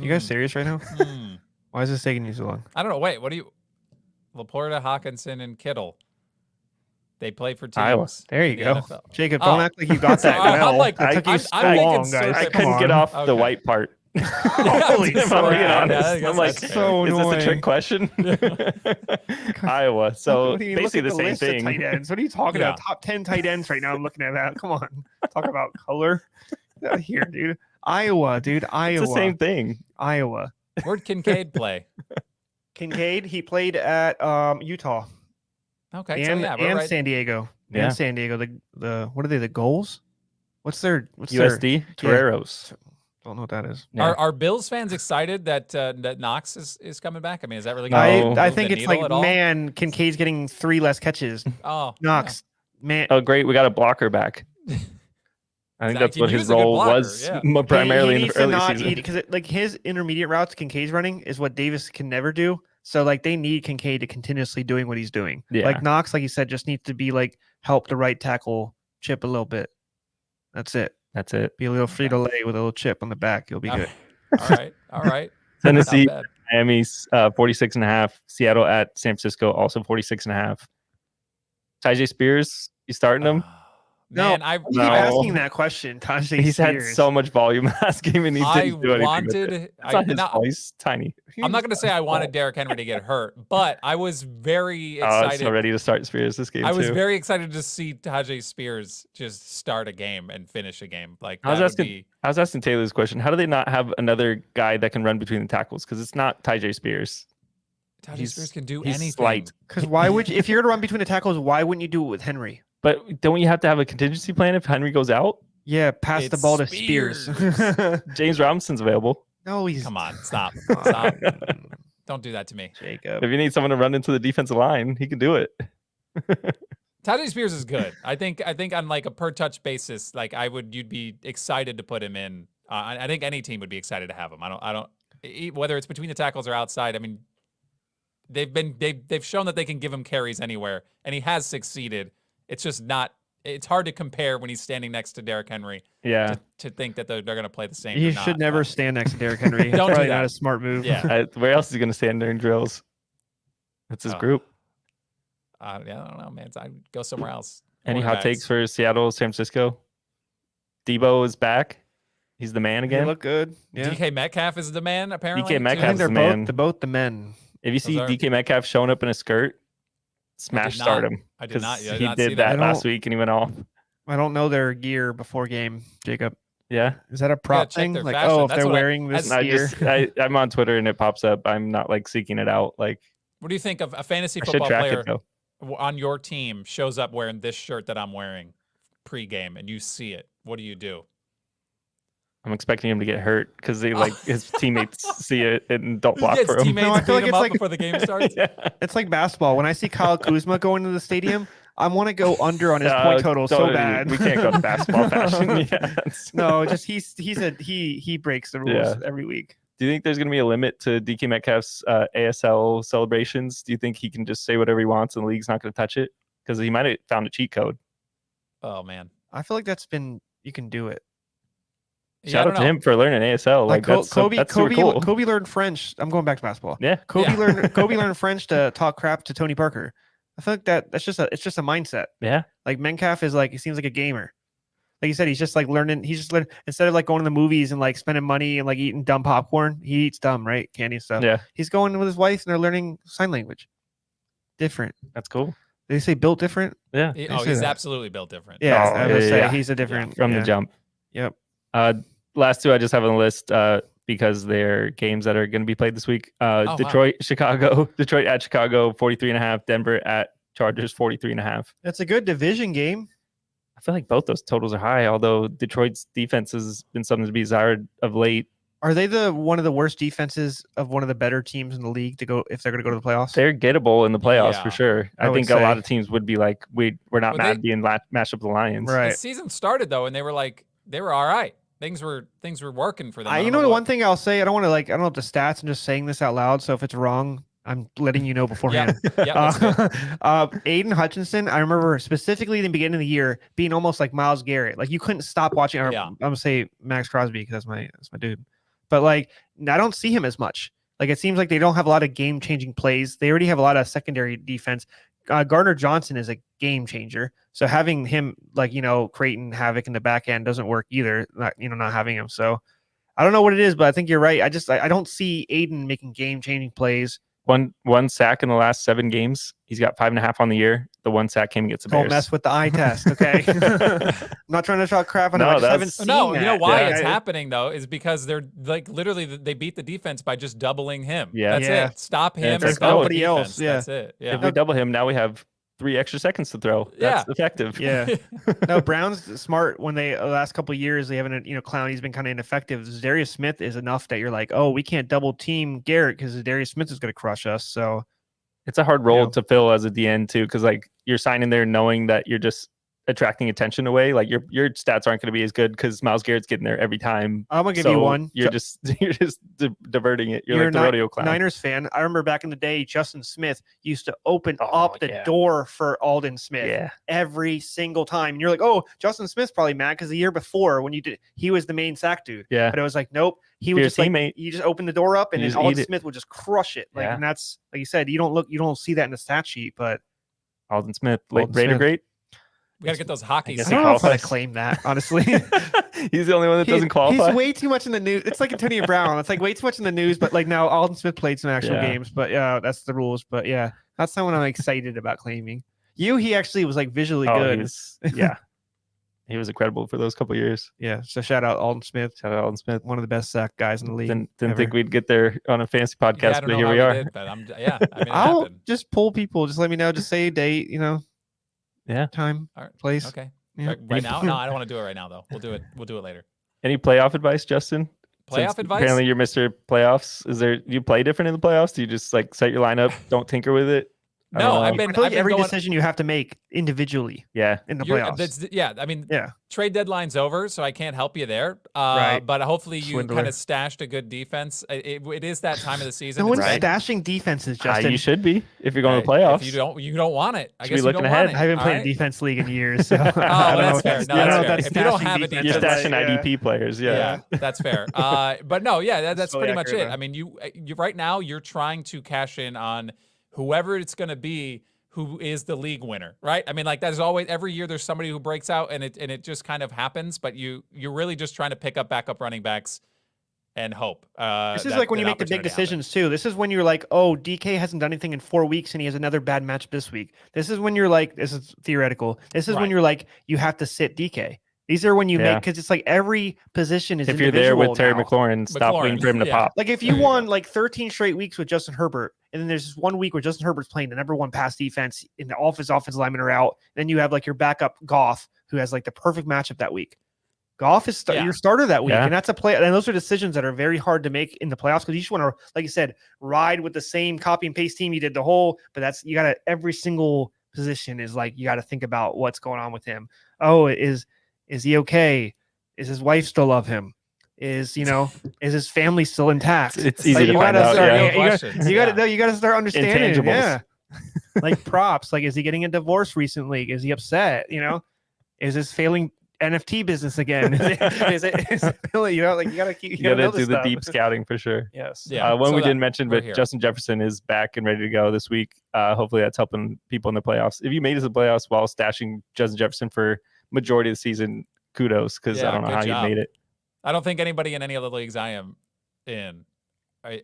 guys serious right now? Hmm. Why is this taking you so long? I don't know. Wait, what do you? Laporta, Hawkinson, and Kittle. They play for teams. Iowa. There you in the go. NFL. Jacob, don't act like you got that. I'm No, like- that took you I'm so thinking long, surface. guys. I Come couldn't get on. off the Okay. white part. Holy If I'm being crap. honest, I guess I'm like, that's so is this a annoying. trick question? Iowa. So What do you mean? Look basically at the same list of thing. tight ends. What are you talking Yeah. about? Top 10 tight ends right now. I'm looking at that. Come on. Talk about color. Get out of here, dude. Iowa, dude. Iowa. It's the same thing. Iowa. Where'd Kincaid play? Kincaid, he played at Utah Okay, and, so yeah, we're and right. San Diego. Yeah. And San Diego. The what are they? The goals? What's their USD Toreros. Don't know what that is. Yeah. Are Bills fans excited that that Knox is coming back? I mean, is that really No. going to I think it's like, at all? man, Kincaid's getting 3 less catches. Oh, Knox, man. Oh, great. We got a blocker back. I think that's He what was his a good role blocker, was yeah. primarily he in needs the to early not season. because like his intermediate routes Kincaid's running is what Davis can never do. So like they need Kincaid to continuously doing what he's doing. Yeah. Like Knox, like you said, just needs to be like help the right tackle chip a little bit. That's it. That's it. Be a little free to lay with a little chip on the back. You'll be good. All right. Tennessee, Not bad. Miami's 46.5. Seattle at San Francisco, also 46.5. Tajay Spears, you starting him? Man, No, I Keep No. asking that question, Tajay He's had Spears. so much volume last game and he I didn't do anything with wanted. it. It's not his now, fault. He's tiny. I'm not going to say I wanted Derrick Henry to get hurt, but I was very Oh, excited. so ready to start Spears this game I was too. very excited to see Tajay Spears just start a game and finish a game. Like I was that would asking- be. I was asking Taylor this question. How do they not have another guy that can run between the tackles? Because it's not Tajay Spears. Tajay he's- Spears can do he's anything. slight. Because why would you, if you're going to run between the tackles, why wouldn't you do it with Henry? But don't you have to have a contingency plan if Henry goes out? Yeah, pass the It's ball to Spears. James Robinson's available. No, he's Come on, stop. Stop. Don't do that to me. Jacob. If you need someone to run into the defensive line, he can do it. Tajay Spears is good. I think on like a per touch basis, like you'd be excited to put him in. I think any team would be excited to have him. Whether it's between the tackles or outside. I mean, they've shown that they can give him carries anywhere, and he has succeeded. It's just not. It's hard to compare when he's standing next to Derrick Henry. Yeah. To think that they're going to play the same. You or should not, never but- stand next to Derrick Henry. Don't do Probably that. not a smart move. Yeah. Where else is he going to stand during drills? That's his Oh. group. Yeah, I don't know, man. I'd go somewhere else. Any hot Cornerbacks. takes for Seattle, San Francisco? Debo is back. He's the man They again. look good. Yeah. DK Metcalf is the man, apparently. DK too. I think Metcalf's they're the man. both the men. If you see are- DK Metcalf showing up in a skirt, smash not. start him. I did 'cause not. I did he not did see that that. last week and he went off. I don't know their gear before game, Jacob. Yeah. Is that a prop check thing? their Like, fashion. oh, if That's they're what wearing this gear. I'm on Twitter and it pops up. I'm not like seeking it out. Like, What do you think of a fantasy I should football track player it though. on your team shows up wearing this shirt that I'm wearing pregame and you see it? What do? I'm expecting him to get hurt because his teammates see it and don't block His for him. teammates No, I feel beat like him it's up like- before the game starts. Yeah. It's like basketball. When I see Kyle Kuzma go into the stadium, I want to go under on his point total so bad. We can't go to basketball fashion. Yeah, No, just he breaks the rules every week. Do you think there's going to be a limit to DK Metcalf's ASL celebrations? Do you think he can just say whatever he wants and the league's not going to touch it? Because he might have found a cheat code. Oh man, I feel like you can do it. Shout out to him for learning ASL. Like that's super cool. Kobe learned French. I'm going back to basketball. Yeah, Kobe learned French to talk crap to Tony Parker. I feel like it's just a mindset. Yeah, like Metcalf is like, he seems like a gamer. Like you said, he's just like learning. He's just learning instead of like going to the movies and like spending money and like eating dumb popcorn. He eats dumb, right? Candy stuff. Yeah, he's going with his wife and they're learning sign language. Different. That's cool. They say built different. Yeah. He's absolutely built different. Yeah, I would say he's a different from the jump. Yep. Last two I just have on the list because they're games that are going to be played this week. Detroit, Chicago. Detroit at Chicago, 43.5. Denver at Chargers, 43.5. That's a good division game. I feel like both those totals are high, although Detroit's defense has been something to be desired of late. Are they one of the worst defenses of one of the better teams in the league to go if they're going to go to the playoffs? They're gettable in the playoffs for sure. I think a lot of teams would be like, we're not mad being matched up with the Lions. Right. The season started though, and they were all right. Things were working for them. You know, the one thing I'll say, I don't know the stats. I'm just saying this out loud. So if it's wrong, I'm letting you know beforehand. Aiden Hutchinson, I remember specifically in the beginning of the year being almost like Myles Garrett. Like you couldn't stop watching. I'm gonna say Max Crosby because that's my dude. But like I don't see him as much. Like it seems like they don't have a lot of game changing plays. They already have a lot of secondary defense. Gardner Johnson is a game changer. So having him creating havoc in the back end doesn't work either. Not having him. So I don't know what it is, but I think you're right. I don't see Aiden making game changing plays. One sack in the last 7 games. He's got 5.5 on the year. The one sack came against the Bears. Don't mess with the eye test, okay? I'm not trying to talk crap on him. I just haven't seen that. You know why it's happening though is because they're like literally they beat the defense by just doubling him. Yeah, that's it. Stop him. There's nobody else. Yeah, that's it. Yeah. If we double him, now we have 3 extra seconds to throw. That's effective. Yeah. No, Brown's smart when they the last couple of years they haven't Clowney's been kind of ineffective. Darius Smith is enough that you're like, oh, we can't double team Garrett because Darius Smith is going to crush us. So it's a hard role to fill as a DN too, because like you're signing there knowing that you're just attracting attention away. Like your stats aren't going to be as good because Myles Garrett's getting there every time. I'm gonna give you one. You're just diverting it. You're like the rodeo clown. Niners fan. I remember back in the day, Justin Smith used to open up the door for Aldon Smith every single time. And you're like, oh, Justin Smith's probably mad because the year before when he was the main sack dude. Yeah. But it was like, nope. He would just you just open the door up and then Aldon Smith would just crush it. Like, and that's like you said, you don't see that in the stat sheet, but Aldon Smith, Raider great. We gotta get those hockey. I don't know if I claim that, honestly. He's the only one that doesn't qualify. He's way too much in the news. It's like Antonio Brown. It's like way too much in the news, but like now Aldon Smith played some actual games. But yeah, that's the rules. But yeah, that's someone I'm excited about claiming. He actually was like visually good. He was incredible for those couple of years. Yeah. So shout out Aldon Smith. One of the best sack guys in the league. Didn't think we'd get there on a fantasy podcast, but here we are. I'll just pull people. Just let me know. Just say date, time, place. Okay. Yeah. Right now? No, I don't want to do it right now though. We'll do it later. Any playoff advice, Justin? Playoff advice? Apparently you're Mr. Playoffs. Do you play different in the playoffs? Do you just like set your lineup, don't tinker with it? No, I feel like every decision you have to make individually. Yeah. In the playoffs. Trade deadline's over, so I can't help you there. But hopefully you kind of stashed a good defense. It is that time of the season. No one's stashing defenses, Justin. You should be if you're going to the playoffs. If you don't want it. I guess you looking ahead. I haven't played a defense league in years. So that's fair. No, that's fair. If you don't have a defense, you're stashing IDP players. Yeah, that's fair. But no, that's totally pretty much it. Though. I mean, you right now you're trying to cash in on whoever it's going to be. Who is the league winner, right? I mean, like that's always every year there's somebody who breaks out and it just kind of happens, but you're really just trying to pick up backup running backs and hope. This is like when you make the big decisions too. This is when you're like, oh, DK hasn't done anything in 4 weeks and he has another bad match this week. This is when you're like, this is theoretical. This is when you're like, you have to sit DK. These are when you make, because it's like every position is if you're there with Terry now. McLaurin, stop waiting for him to pop. Like if you won like 13 straight weeks with Justin Herbert, and then there's this 1 week where Justin Herbert's playing the number 1 pass defense, and all of his offensive linemen are out, then you have like your backup Goff, who has like the perfect matchup that week. Goff is your starter that week, and that's a play. And those are decisions that are very hard to make in the playoffs because you just want to, like you said, ride with the same copy and paste team you did the whole. But that's you got to every single position is like you got to think about what's going on with him. Oh, is he okay? Is his wife still love him? Is his family still intact? It's easy to find out. You got to start understanding. Yeah, like props. Like, is he getting a divorce recently? Is he upset? Is his failing NFT business again? Is it really, you gotta keep. You gotta do the deep scouting for sure. Yes. Yeah. One we didn't mention, but Justin Jefferson is back and ready to go this week. Hopefully that's helping people in the playoffs. If you made it to the playoffs while stashing Justin Jefferson for majority of the season, kudos, because I don't know how you made it. I don't think anybody in any other leagues I am in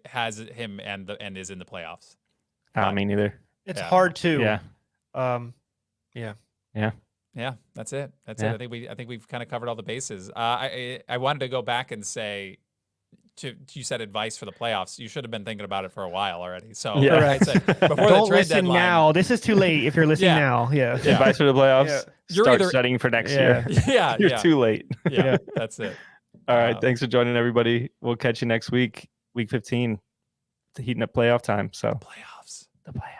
has him and is in the playoffs. Me neither. It's hard too. Yeah, that's it. That's it. I think we've kind of covered all the bases. I wanted to go back and say, you said advice for the playoffs. You should have been thinking about it for a while already. So I'd say before don't the trade listen deadline, now. This is too late. If you're listening now, advice for the playoffs. Start studying for next year. You're too late. Yeah, that's it. All right, thanks for joining, everybody. We'll catch you next week, week 15, to heating up playoff time. So the playoffs.